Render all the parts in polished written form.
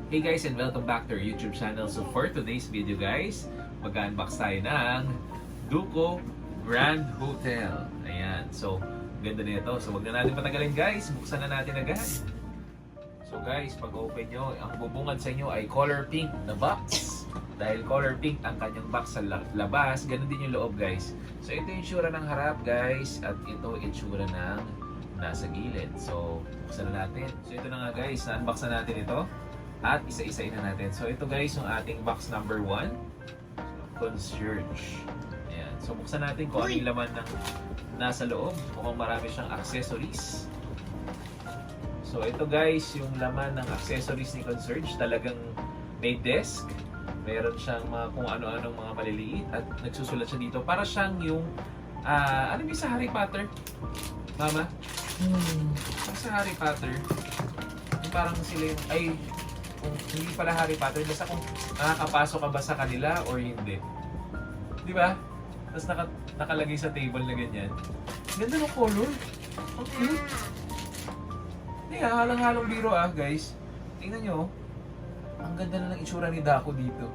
Hey guys, and welcome back to our YouTube channel. So for today's video guys, mag-unbox tayo ng Duco Grand Hotel. Ayan, so ganda nito. So wag na natin patagalin guys, buksan na natin agad. So guys, pag open nyo, ang bubungad sa inyo ay color pink na box. Dahil color pink ang kanyang box sa labas, ganun din yung loob guys. So ito yung itsura ng harap guys, at ito itsura ng nasa gilid. So buksan na natin. So ito na nga guys, na-unbox na natin ito. At isa-isain na natin. So ito guys yung ating box number 1. Concierge. Ayan. So buksan natin kung ano yung laman ng nasa loob. Mukhang marami siyang accessories. So ito guys yung laman ng accessories ni Concierge. Talagang may desk. Meron siyang mga kung ano-anong mga maliliit. At nagsusulat siya dito. Para siyang yung ano yung sa Harry Potter? Mama? Sa Harry Potter. Yung parang sila yung kung hindi pala Harry Potter, basta kung nakakapasok ka ba sa kanila or hindi. Di ba? Tapos nakalagay sa table na ganyan. Ganda ng color. Ang cute. Hindi halang-halong biro guys. Tingnan nyo. Ang ganda na ng itsura ni Daco dito.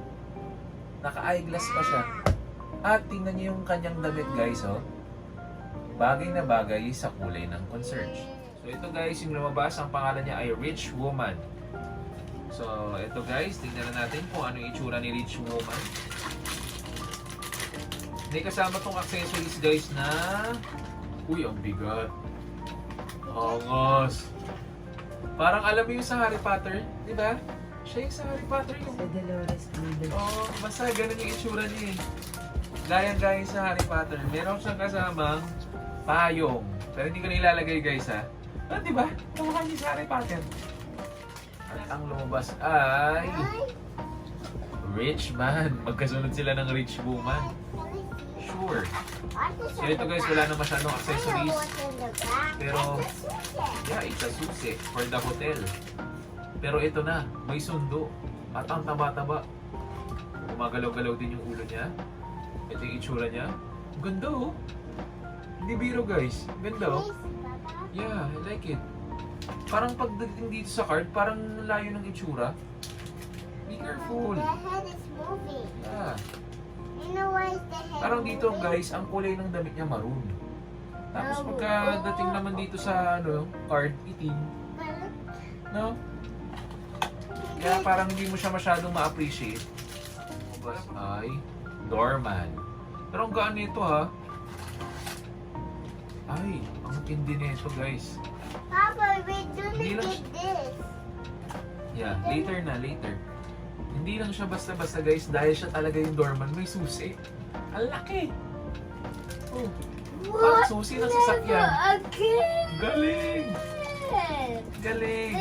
Naka-eyeglass pa siya. At tingnan nyo yung kanyang damit guys. Bagay na bagay sa kulay ng concierge. So ito guys, yung lumabas, ang pangalan niya ay Rich Woman. So, ito guys, tingnan na natin kung ano yung itsura ni Rich Woman. May kasama tong accessories guys na... Uy, ang bigat. Angos. Parang alam mo yung sa Harry Potter, di ba? Siya yung sa Harry Potter yung... Sa Dolores Umbridge. Oo, basta ganun yung itsura niya eh. Gayang-gaya sa Harry Potter. Meron siyang kasamang payong. Pero hindi ko na ilalagay guys ha. Pero di ba? Kamukha niya sa Harry Potter. At ang lumabas ay Rich Man. Magkasunod sila ng Rich Woman. Sure. So ito guys, wala na masyadong accessories. Pero, yeah, it's a susi for the hotel. Pero ito na, may sundo. At ang taba-taba. Gumagalaw-galaw din yung ulo niya. Ito yung itsura niya. Ganda oh. Hindi biro guys. Ganda oh. Yeah, I like it. Parang pagdating dito sa card, parang layo ng itsura. Be careful. The head is moving. Yeah. You know why is the head Parang dito moving? guys, ang kulay ng damit niya maroon. Tapos pagkadating naman dito sa card, itim. No? Kaya parang hindi mo siya masyadong ma-appreciate. Tapos ay doorman. Pero ang gaan nito ha. Ay, ang tindi nito guys. Papa, we do Hindi lang need this. Yeah, later na, later. Hindi lang siya basta-basta guys, dahil siya talaga yung doorman, may susi. Ang laki! Oh, parang susi ng sasakyan. Okay. Galing! Galing!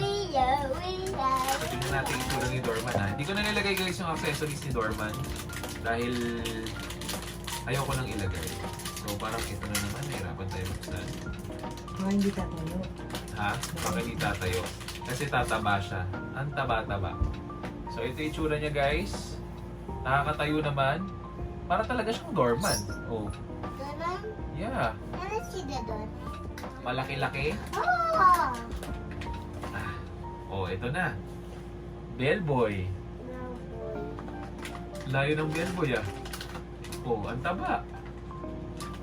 Tingnan natin yung itsura ni doorman ha. Hindi ko na nilagay guys yung accessories ni doorman. Dahil ayoko nang ilagay. So parang ito na naman, nahirapan tayo buksan. Baka hindi tatayo. Ha? Baka hindi tatayo. Kasi tataba siya. Ang taba-taba. So ito yung itsura niya guys. Nakakatayo naman. Para talaga siyang doorman. Oh. Doon? Yeah. Let's see the door. Malaki-laki. Oh! Oh, ito na. Bellboy. No, boy. Layo ng bellboy Oh, ang taba.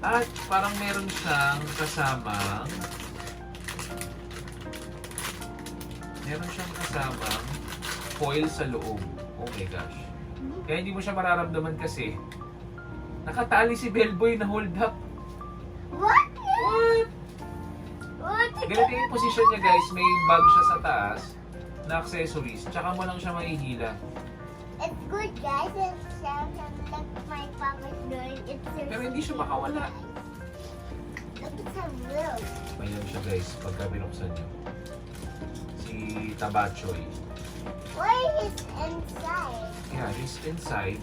At parang meron siyang kasamang foil sa loob. Oh my gosh. Kaya hindi mo siya mararamdaman kasi nakatali si Bellboy na hold up. What? What? What? Ganito yung position niya guys. May bag siya sa taas na accessories. Tsaka mo lang siya mahihila. It's good, guys. It's like my papa's doing. It's Pero hindi siya makawala. Look, it's a room. Mayroon siya guys pagka binuksan niyo. Si Tabachoy. Why is inside? Yeah, he's inside.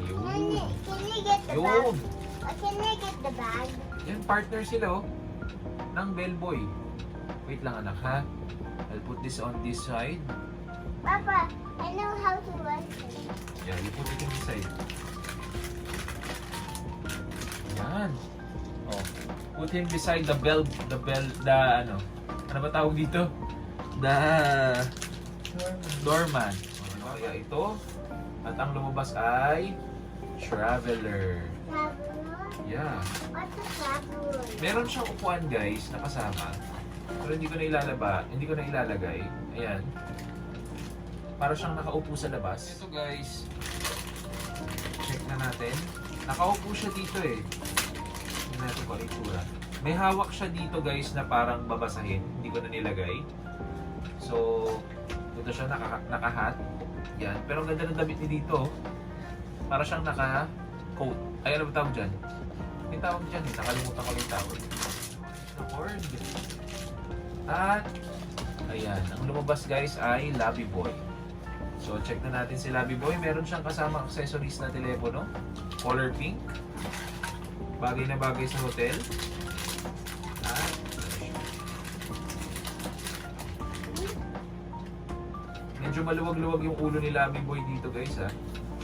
Can Ayun. you get the bag? Ayun. Can I get the bag? Yan, partner sila ng Bellboy. Wait lang anak ha. I'll put this on this side. Papa, I know how to run it. Yeah, you put it in this side. Yan. Oh. Put him beside the ano ba tawag dito? The Doorman. Doorman. Ano kaya ito? At ang lumabas ay Traveler. Traveler? Yeah. What's a traveler? Meron siyang upuan guys na kasama. Pero hindi ko na ilalagay. Ayan. Para siyang nakaupo sa labas. Ito guys. Check na natin. Nakaupo siya dito eh. Tingnan natin kung ano yung itsura. May hawak siya dito guys na parang babasahin. Hindi ko na nilagay. So, ito siya naka-hat. Yan. Pero ang ganda ng damit niya dito. Para siyang naka-coat. Ay, ano ba tawag dyan? May tawag dyan eh. Nakalimutan ko yung tawag. Cord. At, ayan. Ang lumabas guys ay Labby Boy. So, check na natin si Labby Boy. Meron siyang kasama accessories na telepono. Color pink. Bagay na bagay sa hotel. At, medyo maluwag-luwag yung ulo ni Labby Boy dito guys ha.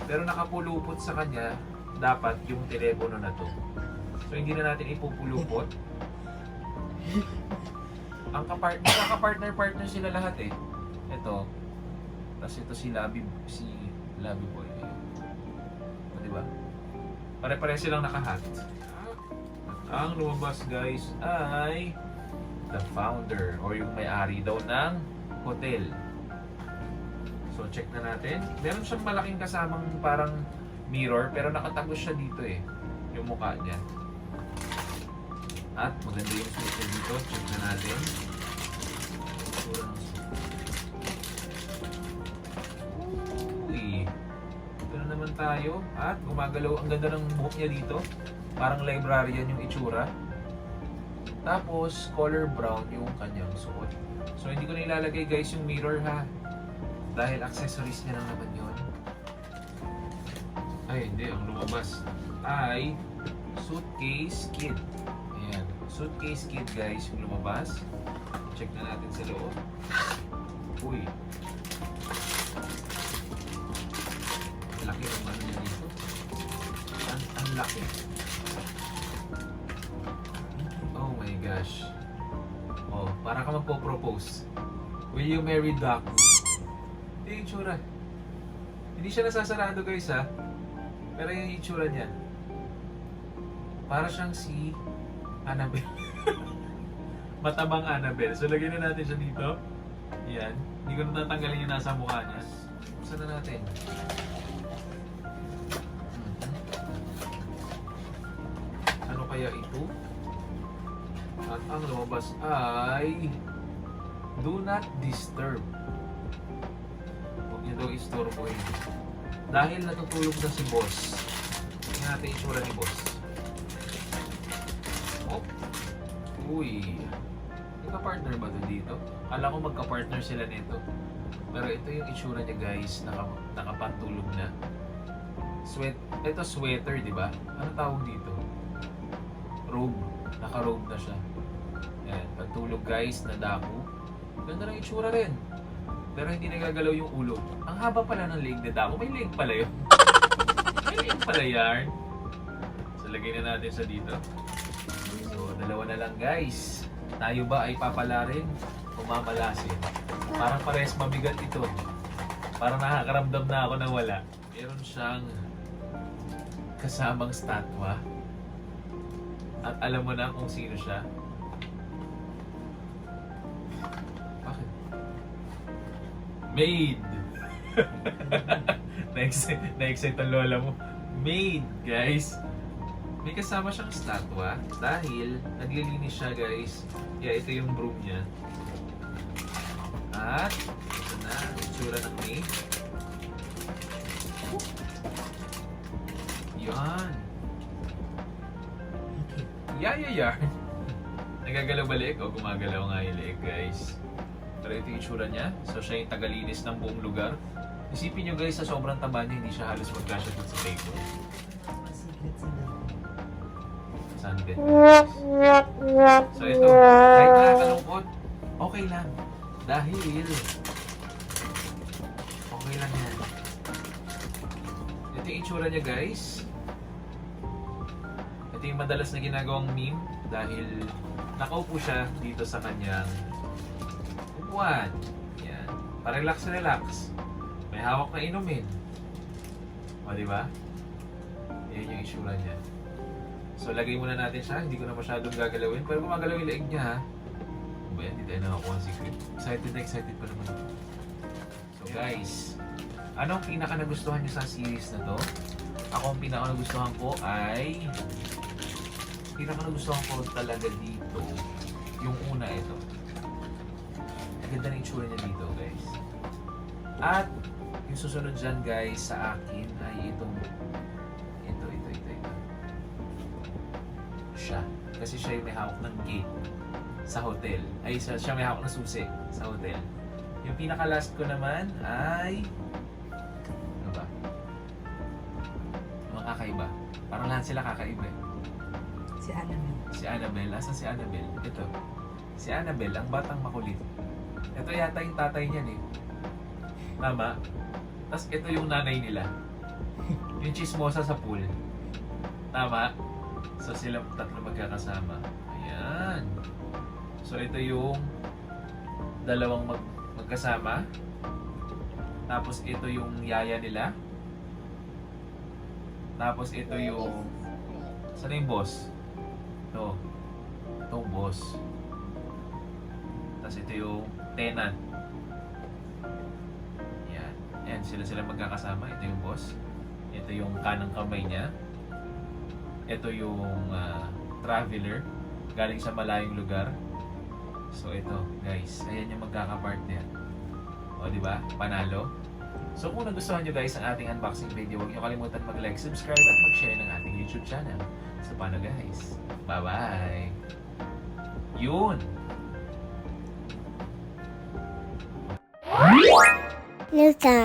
Pero nakapulupot sa kanya, dapat yung telepono na to. So, hindi na natin ipupulupot. Ang kaka-partner sila lahat eh. Ito. Tapos ito si Labby Boy. O, diba? Pare-pare silang nakahat. Ang lumabas guys ay the founder or yung may-ari daw ng hotel. So check na natin. Meron siyang malaking kasamang parang mirror pero nakatagos siya dito eh. Yung mukha niya. At maganda yung suit niya dito. Check na natin. Uy. Ito na naman tayo. At gumagalaw. Ang ganda ng buhok niya dito. Parang librarian yung itsura. Tapos color brown yung kanyang suot. So hindi ko na ilalagay guys yung mirror ha. Dahil accessories niya lang naman yun. Ay hindi. Ang lumabas ay Suitcase Kid. Ayan. Suitcase Kid guys yung lumabas. Check na natin sa loob. Uy. Laki ng ano niya dito. Ang laki. Oh my gosh. Oh, para ka magpo-propose. Will you marry Daku? Ito yung itsura. Hindi siya nasasarado guys ha. Pero yung itsura niya. Para siyang si Annabelle. Matabang Annabelle. So lagyan na natin siya dito. Yan. Hindi ko natatanggalin yung nasa mukha niya. Buksan na natin. Ano kaya ito? At ang lumabas ay Do Not Disturb. Huwag niyo daw istorbohin. Dahil natutulog na si boss. Tingnan natin yung itsura ni boss. Oh. Uy. Magka-partner ba ito dito? Kala ko magka-partner sila nito. Pero ito yung itsura niya guys. Nakapantulog na. Ito sweater, di ba? Ano tawag dito? Robe. Naka-robe na siya. Yan. Pantulog guys na Daku. Ganda ng itsura rin. Pero hindi nagagalaw yung ulo. Ang haba pala ng leg na Daku. May leg pala yun. May leg pala yarn. So lagay na natin sa dito. So dalawa na lang guys. Tayo ba ay papalarin o mamalasin? Parang parehas mabigat ito. Parang nakakaramdam na ako na wala. Meron siyang kasamang statwa. At alam mo na kung sino siya. Bakit? Maid! Na-excite ang lola mo. Maid, guys! May kasama siyang statwa dahil naglilinis siya, guys. Kaya ito yung broom niya. At ito na, itsura ng maid. Yan. Yayayar. Nagagalaw ba leeg? O gumagalaw nga yung leeg, guys. Pero ito yung itsura niya. So siya yung tagalinis ng buong lugar. Isipin nyo guys, sa sobrang taba niya, hindi siya halos magkasya dun sa table. Secret sila. Sunbed. So ito, kahit nakakalungkot, okay lang. Dahil, okay lang yan. Ito yung itsura niya guys. Ito yung madalas na ginagawang meme dahil nakaupo siya dito sa kanyang upuan. Yan. Pa-relax na relax. May hawak na inumin. O, di ba? Yan yung itsura niya. So, lagay muna natin siya. Hindi ko na masyadong gagalawin. Pero gumagalaw yung leeg niya, ha? Ano ba yan? Hindi tayo nakakuha ang secret. Excited na excited pa naman. So, guys. Anong pinaka nagustuhan niyo sa series na to? Ako ang pinaka nagustuhan ko ay... Pinaka nagustuhan ko talaga dito. Yung una ito. Ang ganda ng itsura niya dito, guys. At yung susunod dyan, guys, sa akin ay itong ito. Siya. Kasi siya yung may hawak ng gate sa hotel. Ay, siya may hawak ng susi sa hotel. Yung pinaka-last ko naman ay ano ba? Mga kakaiba. Parang lahat sila kakaiba. Si Annabelle. Si Annabelle. Asan si Annabelle? Ito. Si Annabelle, ang batang makulit. Ito yata yung tatay niyan eh. Tama? Tapos ito yung nanay nila. Yung chismosa sa pool. Tama? So silang tatlo magkakasama. Ayan. So ito yung dalawang magkasama. Tapos ito yung yaya nila. Tapos ito yung... Saan yung boss? Ito. Itong boss. Tapos ito yung tenant. Yan. Yan. Sila magkakasama. Ito yung boss. Ito yung kanang kamay niya. Ito yung traveler. Galing sa malayong lugar. So ito, guys. Ayan yung magkakapartner. O, di ba? Panalo. So kung nagustuhan nyo guys ang ating unboxing video, huwag nyo kalimutan mag-like, subscribe at mag-share ng ating YouTube channel. So paano guys? Bye-bye! Yun! Luta.